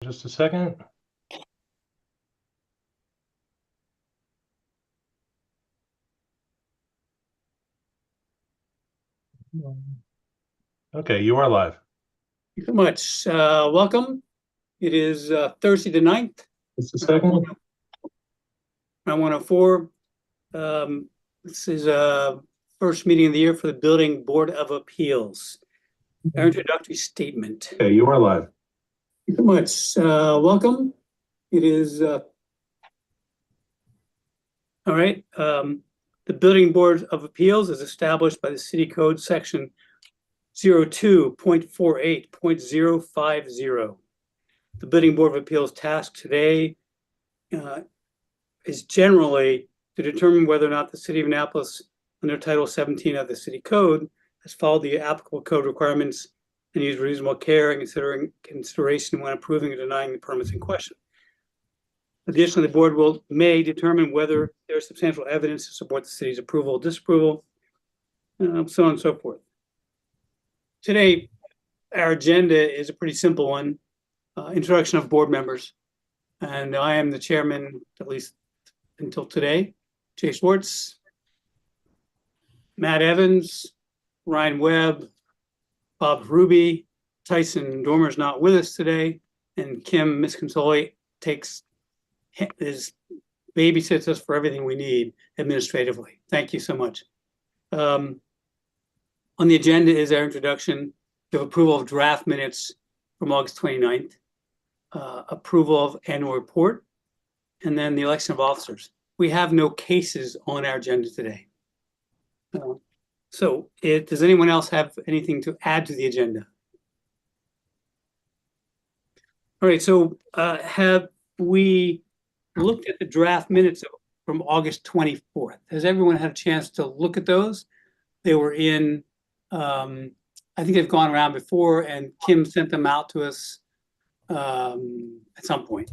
Just a second. Okay, you are live. Thank you so much. Welcome. It is Thursday the 9th, Just a second. round 104. This is first meeting of the year for the Building Board of Appeals. Our introductory statement. Okay, you are live. Thank you so much. Welcome. It is all right. The Building Board of Appeals is established by the City Code section 02.48.050. The Building Board of Appeals task today is generally to determine whether or not the City of Annapolis, under Title 17 of the City Code, has followed the applicable code requirements and used reasonable care and consideration when approving or denying the permits in question. Additionally, the board may determine whether there is substantial evidence to support the city's approval or disapproval, so on and so forth. Today, our agenda is a pretty simple one. Introduction of board members. And I am the chairman, at least until today. Jay Schwartz, Matt Evans, Ryan Webb, Bob Ruby, Tyson Dormer's not with us today, and Kim Misconsoli babysits us for everything we need administratively. Thank you so much. On the agenda is our introduction. We have approval of draft minutes from August 29th. Approval of annual report, and then the election of officers. We have no cases on our agenda today. Does anyone else have anything to add to the agenda? All right, so have we looked at the draft minutes from August 24th? Has everyone had a chance to look at those? They were in, I think they've gone around before, and Kim sent them out to us at some point.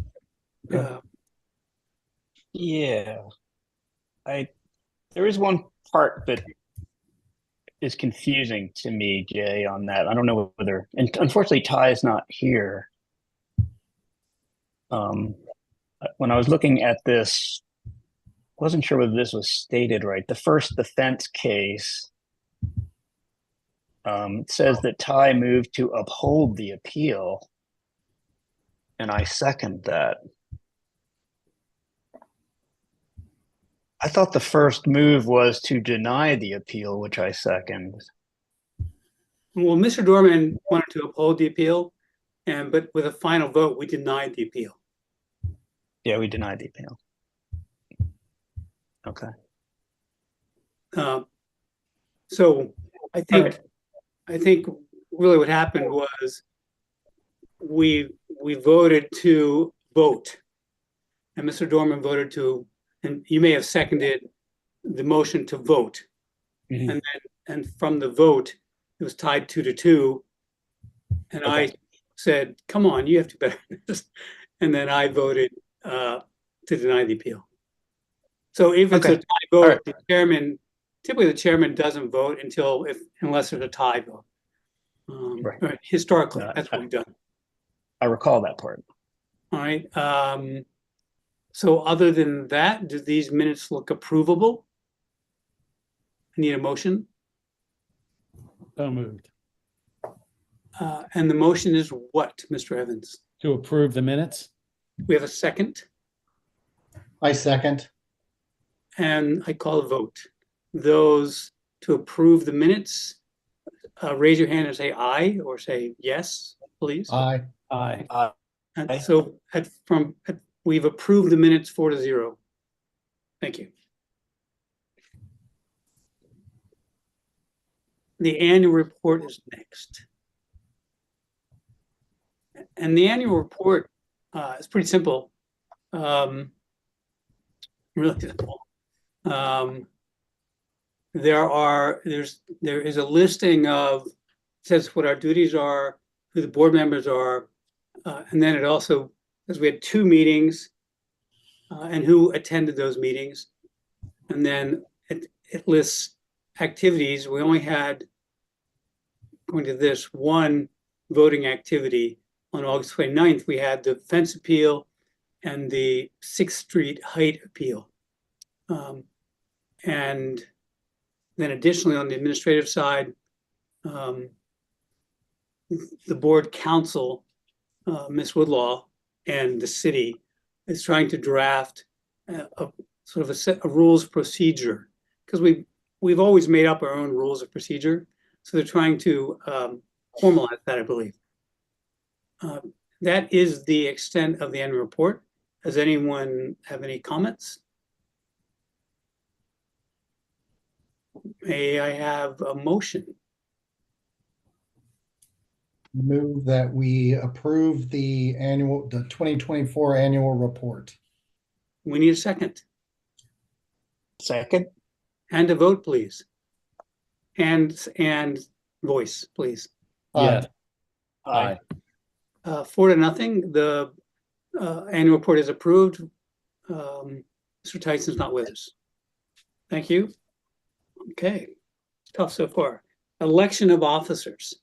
Yeah, there is one part that is confusing to me, Jay, on that. I don't know whether, and unfortunately Ty is not here. When I was looking at this, wasn't sure whether this was stated right. The first defense case says that Ty moved to uphold the appeal, and I second that. I thought the first move was to deny the appeal, which I second. Well, Mr. Dorman wanted to uphold the appeal, but with a final vote, we denied the appeal. Yeah, we denied the appeal. Okay. So I think really what happened was we voted to vote, and Mr. Dorman voted to, and you may have seconded the motion to vote. Mm-hmm. And from the vote, it was tied 2-2. And okay. I said, come on, you have to better this. And then I voted to deny the appeal. So if it's a tie vote, right. Typically the chairman doesn't vote unless there's a tie vote. Right. Historically, that's what we've done. I recall that part. All right. So other than that, do these minutes look approvable? I need a motion. So moved. And the motion is what, Mr. Evans? To approve the minutes. We have a second. I second. And I call a vote. Those to approve the minutes, raise your hand and say aye or say yes, please. Aye. Aye. And so we've approved the minutes 4-0. Thank you. The annual report is next. And the annual report is pretty simple. Really simple. There is a listing of, says what our duties are, who the board members are, and then it also says we had 2 meetings and who attended those meetings. And then it lists activities. We only had, going to this, 1 voting activity on August 29th, we had the fence appeal and the 6th Street height appeal. And then additionally, on the administrative side, the board counsel, Ms. Woodlaw, and the city is trying to draft a sort of a set of rules of procedure, because we've always made up our own rules of procedure. So they're trying to formalize that, I believe. That is the extent of the annual report. Does anyone have any comments? May I have a motion? Move that we approve the 2024 annual report. We need a second. Second? And a vote, please. And voice, please. Yes. Aye. Aye. 4-0, the annual report is approved. Mr. Tyson's not with us. Thank you. Okay, tough so far. Election of officers.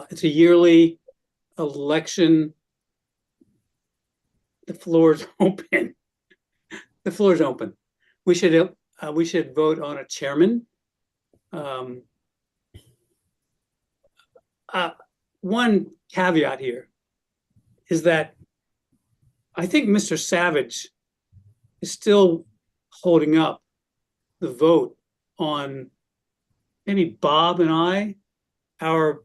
It's a yearly election. The floor is open. The floor is open. We should vote on a chairman. One caveat here is that I think Mr. Savage is still holding up the vote on maybe Bob and I. Our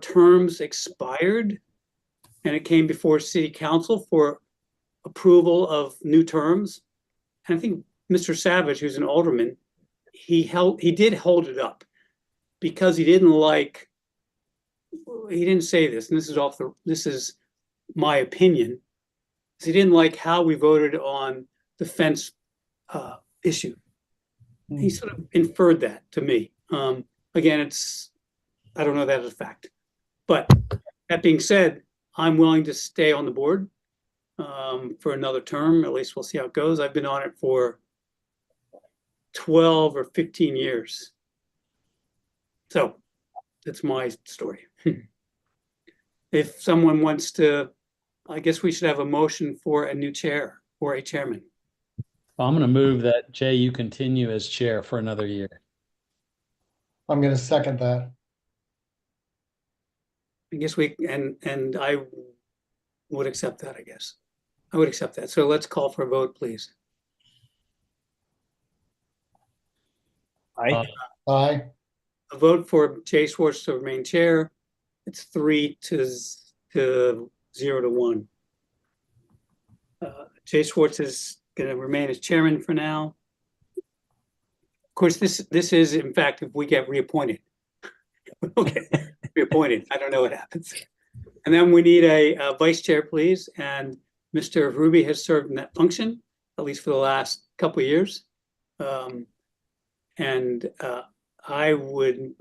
terms expired and it came before City Council for approval of new terms. And I think Mr. Savage, who's an alderman, he did hold it up because he didn't say this, and this is my opinion. He didn't like how we voted on the fence issue. He sort of inferred that to me. Again, I don't know that as a fact. But that being said, I'm willing to stay on the board for another term. At least we'll see how it goes. I've been on it for 12 or 15 years. So that's my story. If someone wants to, I guess we should have a motion for a new chair or a chairman. I'm going to move that, Jay, you continue as chair for another year. I'm going to second that. I guess and I would accept that, I guess. I would accept that. So let's call for a vote, please. Aye. Aye. A vote for Jay Schwartz to remain chair. It's 3-0-1. Jay Schwartz is going to remain as chairman for now. Of course, this is, in fact, if we get reappointed. Okay, reappointed. I don't know what happens. And then we need a vice chair, please. And Mr. Ruby has served in that function, at least for the last couple of years. I would,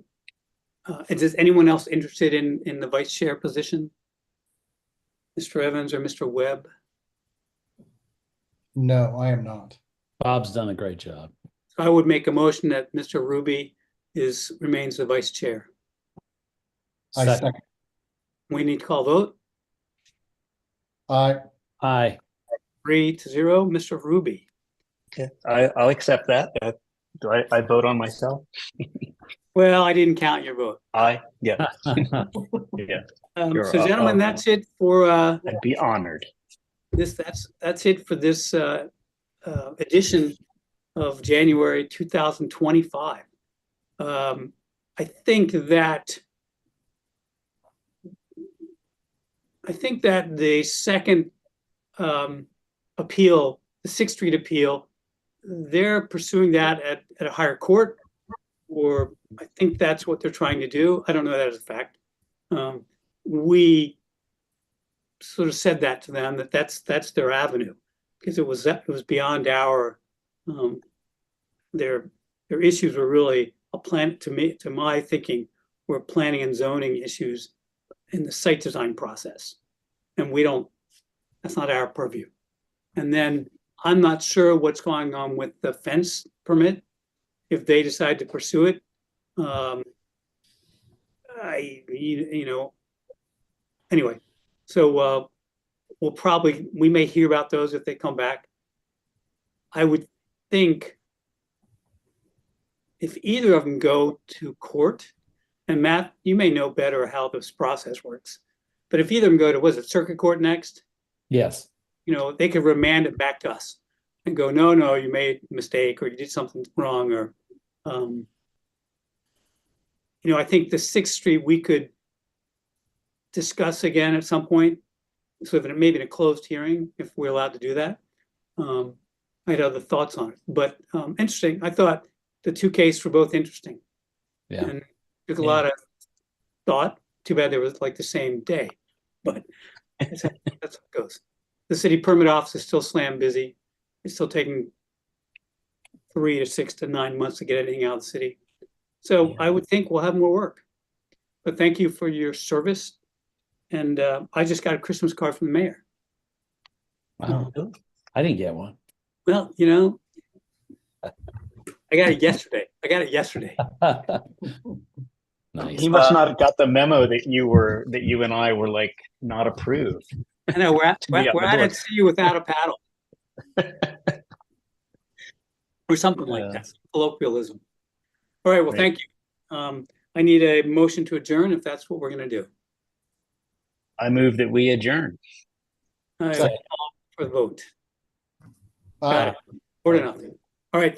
is anyone else interested in the vice chair position? Mr. Evans or Mr. Webb? No, I am not. Bob's done a great job. I would make a motion that Mr. Ruby remains the vice chair. I Second. second. We need to call vote. Aye. Aye. 3-0, Mr. Ruby. Okay. I'll accept that. Do I vote on myself? Well, I didn't count your vote. Aye. Yeah. Yeah. You're So gentlemen, that's it for I'd be honored. that's it for this edition of January 2025. I think that the second appeal, the 6th Street appeal, they're pursuing that at a higher court, or I think that's what they're trying to do. I don't know that as a fact. We sort of said that to them, that's their avenue, because it was beyond our their issues were really to my thinking, were planning and zoning issues in the site design process, and that's not our purview. And then I'm not sure what's going on with the fence permit if they decide to pursue it. Anyway, So we may hear about those if they come back. I would think if either of them go to court, and Matt, you may know better how this process works, but if either of them go to, was it circuit court next? Yes. They could remand it back to us and go, no, you made a mistake or you did something wrong, or, I think the 6th Street we could discuss again at some point, so that maybe in a closed hearing, if we're allowed to do that. I had other thoughts on it, but interesting. I thought the 2 cases were both interesting. Yeah. And took a lot of thought. Too bad they were like the same day, but that's how it goes. The city permit office is still slam busy. It's still taking 3 to 6 to 9 months to get anything out of the city. So Yeah. I would think we'll have more work. But thank you for your service. And I just got a Christmas card from the mayor. Wow. I didn't get one. Well, I got it yesterday. Nice. He must not have got the memo that you and I were like not approved. I know we're at be on the we're at board. sea without a paddle. Or something like Yeah. that. Colloquialism. All right, well, Right. thank you. I need a motion to adjourn if that's what we're gonna do. I move that we adjourn. All right, Second. call for the vote. Aye. Got it. 4-0. All right.